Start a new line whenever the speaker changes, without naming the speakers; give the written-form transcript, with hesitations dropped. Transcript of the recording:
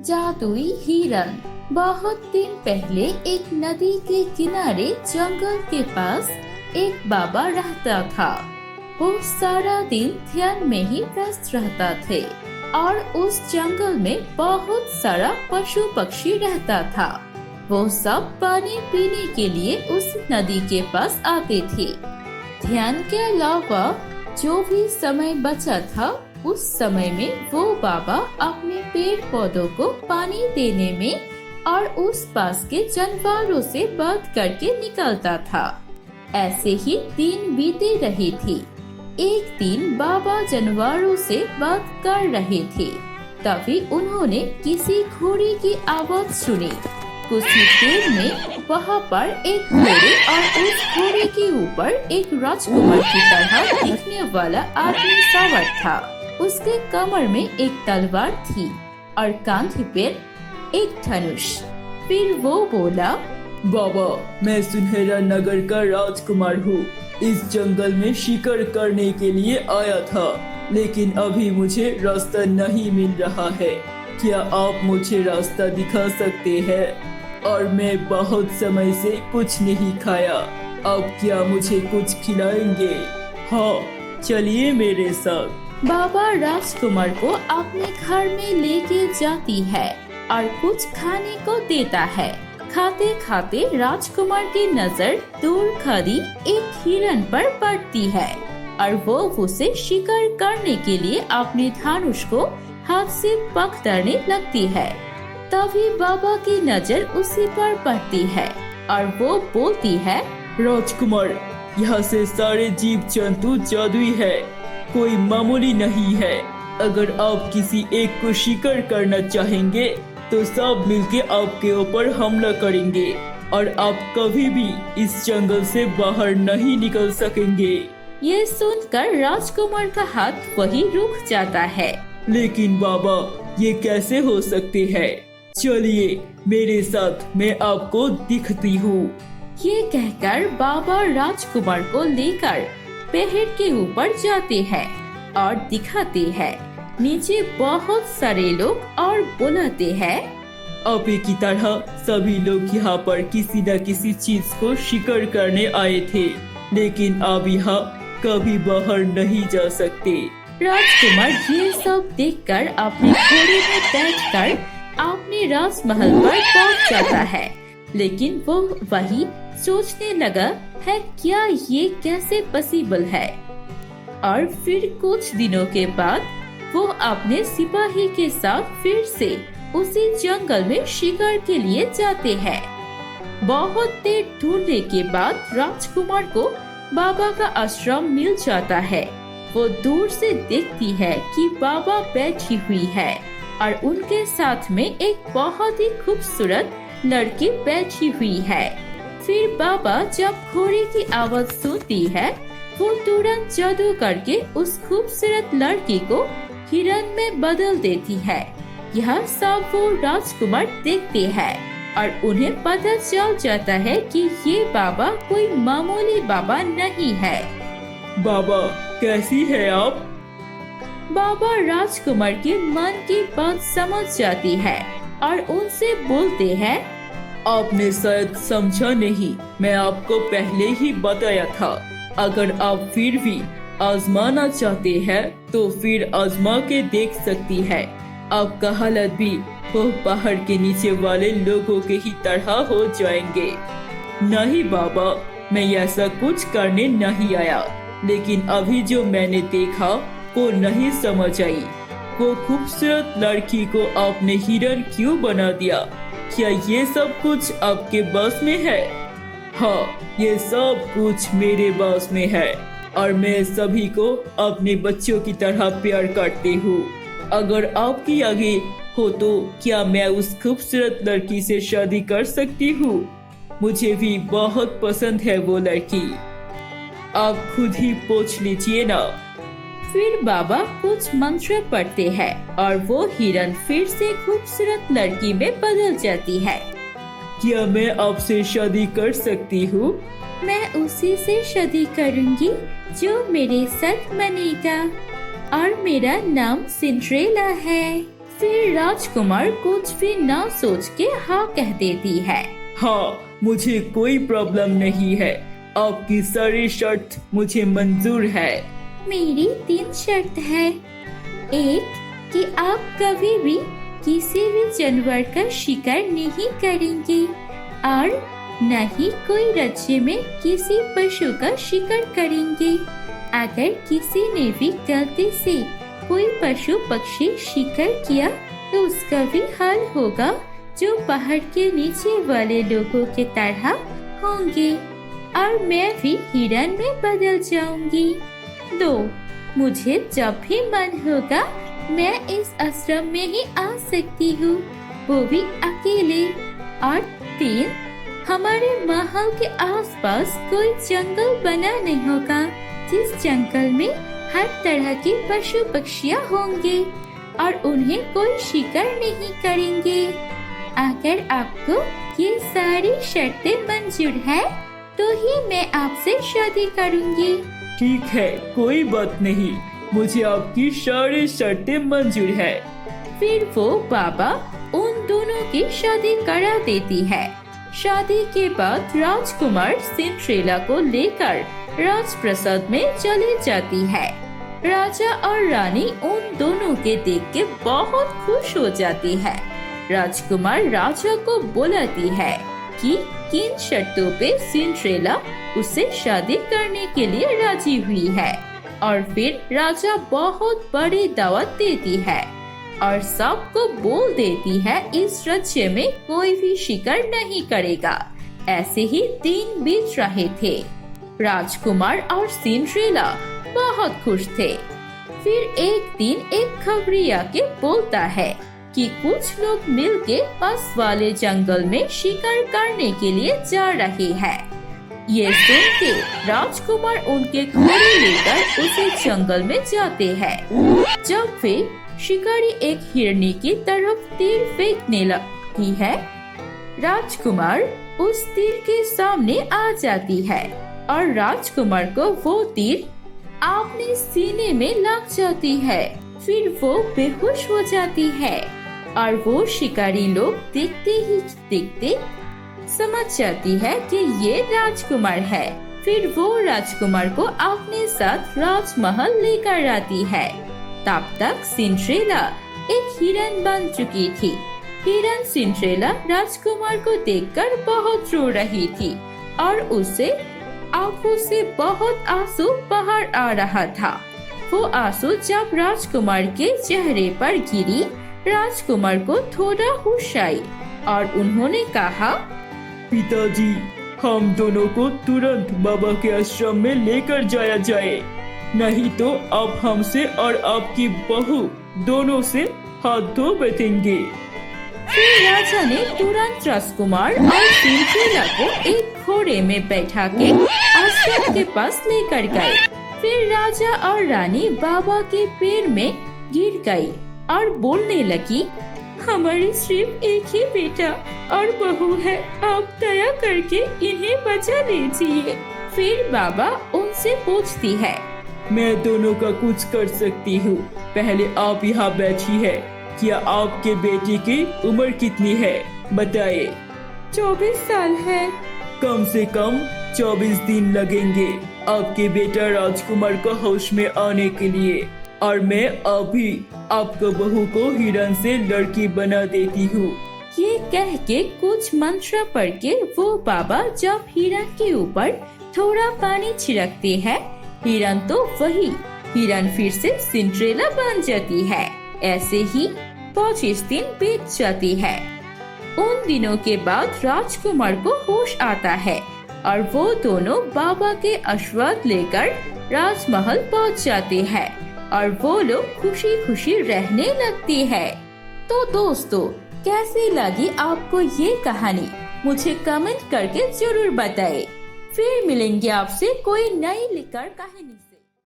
जादुई हिरन। बहुत दिन पहले एक नदी के किनारे जंगल के पास एक बाबा रहता था। वो सारा दिन ध्यान में ही व्यस्त रहता थे और उस जंगल में बहुत सारा पशु पक्षी रहता था। वो सब पानी पीने के लिए उस नदी के पास आते थे। ध्यान के अलावा जो भी समय बचा था उस समय में वो बाबा अपने पेड़ पौधों को पानी देने में और उस पास के जानवरों से बात करके निकलता था। ऐसे ही दिन बीते रहे थे। एक दिन बाबा जानवरों से बात कर रहे थे, तभी उन्होंने किसी घोड़े की आवाज सुनी। कुछ ही देर में वहाँ पर एक घोड़े और उस घोड़े के ऊपर एक राजकुमार की तरह दिखने वाला आदमी सवार था। उसके कमर में एक तलवार थी और कांधे पर एक धनुष। फिर वो बोला,
बाबा, मैं सुनहरा नगर का राजकुमार हूँ। इस जंगल में शिकार करने के लिए आया था, लेकिन अभी मुझे रास्ता नहीं मिल रहा है। क्या आप मुझे रास्ता दिखा सकते हैं? और मैं बहुत समय से कुछ नहीं खाया। अब क्या मुझे कुछ खिलाएंगे? हाँ, चलिए मेरे साथ।
बाबा राजकुमार को अपने घर में लेके जाती है और कुछ खाने को देता है। खाते खाते राजकुमार की नजर दूर खड़ी एक हिरन पर पड़ती है और वो उसे शिकार करने के लिए अपने धनुष को हाथ से पकड़ने लगती है। तभी बाबा की नजर उसी पर पड़ती है और वो बोलती है,
राजकुमार, यहाँ से सारे जीव जंतु जादुई है, कोई मामूली नहीं है। अगर आप किसी एक को शिकार करना चाहेंगे तो सब मिलके आपके ऊपर हमला करेंगे और आप कभी भी इस जंगल से बाहर नहीं निकल सकेंगे।
ये सुनकर राजकुमार का हाथ वही रुक जाता है।
लेकिन बाबा, ये कैसे हो सकते है? चलिए मेरे साथ, मैं आपको दिखती हूँ।
ये कहकर बाबा राजकुमार को लेकर पहाड़ के ऊपर जाते हैं और दिखाते हैं नीचे बहुत सारे लोग और बुलाते हैं,
आपे की तरह सभी लोग यहाँ पर किसी न किसी चीज को शिकार करने आए थे, लेकिन अब यहाँ कभी बाहर नहीं जा सकते।
राजकुमार ये सब देखकर अपने घोड़े में बैठकर अपने राजमहल पर पहुंच जाता है। लेकिन वो वही सोचने लगा है, क्या ये कैसे पॉसिबल है। और फिर कुछ दिनों के बाद वो अपने सिपाही के साथ फिर से उसी जंगल में शिकार के लिए जाते हैं। बहुत देर ढूंढने के बाद राजकुमार को बाबा का आश्रम मिल जाता है। वो दूर से देखती है कि बाबा बैठी हुई है और उनके साथ में एक बहुत ही खूबसूरत लड़की बैठी हुई है। फिर बाबा जब घोड़े की आवाज सुनती है, वो तुरंत जादू करके उस खूबसूरत लड़की को हिरन में बदल देती है। यह सब वो राजकुमार देखते हैं और उन्हें पता चल जाता है कि ये बाबा कोई मामूली बाबा नहीं है।
बाबा, कैसी है आप?
बाबा राजकुमार के मन की बात समझ जाती है और उनसे बोलते हैं,
आपने शायद समझा नहीं, मैं आपको पहले ही बताया था। अगर आप फिर भी आजमाना चाहते हैं तो फिर आजमा के देख सकती है। आपका हालत भी वो पहाड़ के नीचे वाले लोगों के ही तरह हो जाएंगे। नहीं बाबा, मैं ऐसा कुछ करने नहीं आया, लेकिन अभी जो मैंने देखा वो नहीं समझ आई। वो खूबसूरत लड़की को आपने हिरन क्यों बना दिया? क्या ये सब कुछ आपके बस में है? हाँ, ये सब कुछ मेरे बस में है और मैं सभी को अपने बच्चों की तरह प्यार करती हूँ। अगर आपकी आगे हो तो क्या मैं उस खूबसूरत लड़की से शादी कर सकती हूँ? मुझे भी बहुत पसंद है वो लड़की। आप खुद ही पूछ लीजिए ना।
फिर बाबा कुछ मंत्र पढ़ते हैं और वो हिरन फिर से खूबसूरत लड़की में बदल जाती है।
क्या मैं आपसे शादी कर सकती हूँ?
मैं उसी से शादी करूँगी जो मेरे साथ बनेगा और मेरा नाम सिंड्रेला है। फिर राजकुमार कुछ भी ना सोच के हाँ कह देती है।
हाँ, मुझे कोई प्रॉब्लम नहीं है। आपकी सारी शर्त मुझे मंजूर है।
मेरी 3 शर्त है। एक, कि आप कभी भी किसी भी जानवर का शिकार नहीं करेंगे और न ही कोई राज्य में किसी पशु का शिकार करेंगे। अगर किसी ने भी गलती से कोई पशु पक्षी शिकार किया तो उसका भी हाल होगा जो पहाड़ के नीचे वाले लोगों के तरह होंगे और मैं भी हिरन में बदल जाऊंगी। 2, मुझे जब भी मन होगा मैं इस आश्रम में ही आ सकती हूँ, वो भी अकेले। और 3, हमारे महल के आसपास कोई जंगल बना नहीं होगा जिस जंगल में हर तरह के पशु पक्षियाँ होंगे और उन्हें कोई शिकार नहीं करेंगे। अगर आपको ये सारी शर्तें मंजूर है तो ही मैं आपसे शादी करूंगी।
ठीक है, कोई बात नहीं, मुझे आपकी सारी शर्तें मंजूर है।
फिर वो बाबा उन दोनों की शादी करा देती है। शादी के बाद राजकुमार सिंड्रेला को लेकर राजप्रासाद में चले जाती है। राजा और रानी उन दोनों के देख के बहुत खुश हो जाती है। राजकुमार राजा को बुलाती है कि किन शर्तों पे सिंड्रेला उससे शादी करने के लिए राजी हुई है और फिर राजा बहुत बड़ी दावत देती है और सबको बोल देती है इस राज्य में कोई भी शिकार नहीं करेगा। ऐसे ही दिन बीत रहे थे। राजकुमार और सिंड्रेला बहुत खुश थे। फिर एक दिन एक खबरी आके बोलता है कि कुछ लोग मिलके पास वाले जंगल में शिकार करने के लिए जा रहे हैं। ये सुन के राजकुमार उनके घोड़े लेकर उसे जंगल में जाते हैं। जब वे शिकारी एक हिरनी की तरफ तीर फेंकने लगती है, राजकुमार उस तीर के सामने आ जाती है और राजकुमार को वो तीर अपने सीने में लग जाती है। फिर वो बेहोश हो जाती है और वो शिकारी लोग देखते समझ जाती है कि ये राजकुमार है। फिर वो राजकुमार को अपने साथ राजमहल लेकर आती है। तब तक सिंड्रेला एक हिरन बन चुकी थी। हिरन सिंड्रेला राजकुमार को देखकर बहुत रो रही थी और उसे आंखों से बहुत आंसू बाहर आ रहा था। वो आंसू जब राजकुमार के चेहरे पर गिरी, राजकुमार को थोड़ा होश आई और उन्होंने कहा,
पिताजी, हम दोनों को तुरंत बाबा के आश्रम में लेकर जाया जाए, नहीं तो आप हमसे और आपकी बहू दोनों से हाथ धो बैठेंगे।
फिर राजा ने तुरंत राजकुमार और सिंड्रेला को एक घोड़े में बैठा के आश्रम के पास लेकर गए। फिर राजा और रानी बाबा के पैर में गिर गई और बोलने लगी, हमारी सिर्फ एक ही बेटा और बहू है, आप दया करके इन्हें बचा लीजिए। फिर बाबा उनसे पूछती है,
मैं दोनों का कुछ कर सकती हूँ, पहले आप यहाँ बैठी है। क्या आपके बेटे की उम्र कितनी है, बताइए।
24 साल है।
कम से कम 24 दिन लगेंगे आपके बेटा राजकुमार को होश में आने के लिए, और मैं अभी आपको बहू को हिरन से लड़की बना देती हूँ।
ये कह के कुछ मंत्र पढ़ के वो बाबा जब हिरन के ऊपर थोड़ा पानी छिड़कते हैं, हिरन तो वही हिरन फिर से सिंड्रेला बन जाती है। ऐसे ही 25 दिन बीत जाती है। उन दिनों के बाद राजकुमार को होश आता है और वो दोनों बाबा के आशीर्वाद लेकर राजमहल पहुंच जाते हैं और वो लोग खुशी खुशी रहने लगती है। तो दोस्तों, कैसी लगी आपको ये कहानी, मुझे कमेंट करके जरूर बताएं। फिर मिलेंगे आपसे कोई नई लेकर कहानी।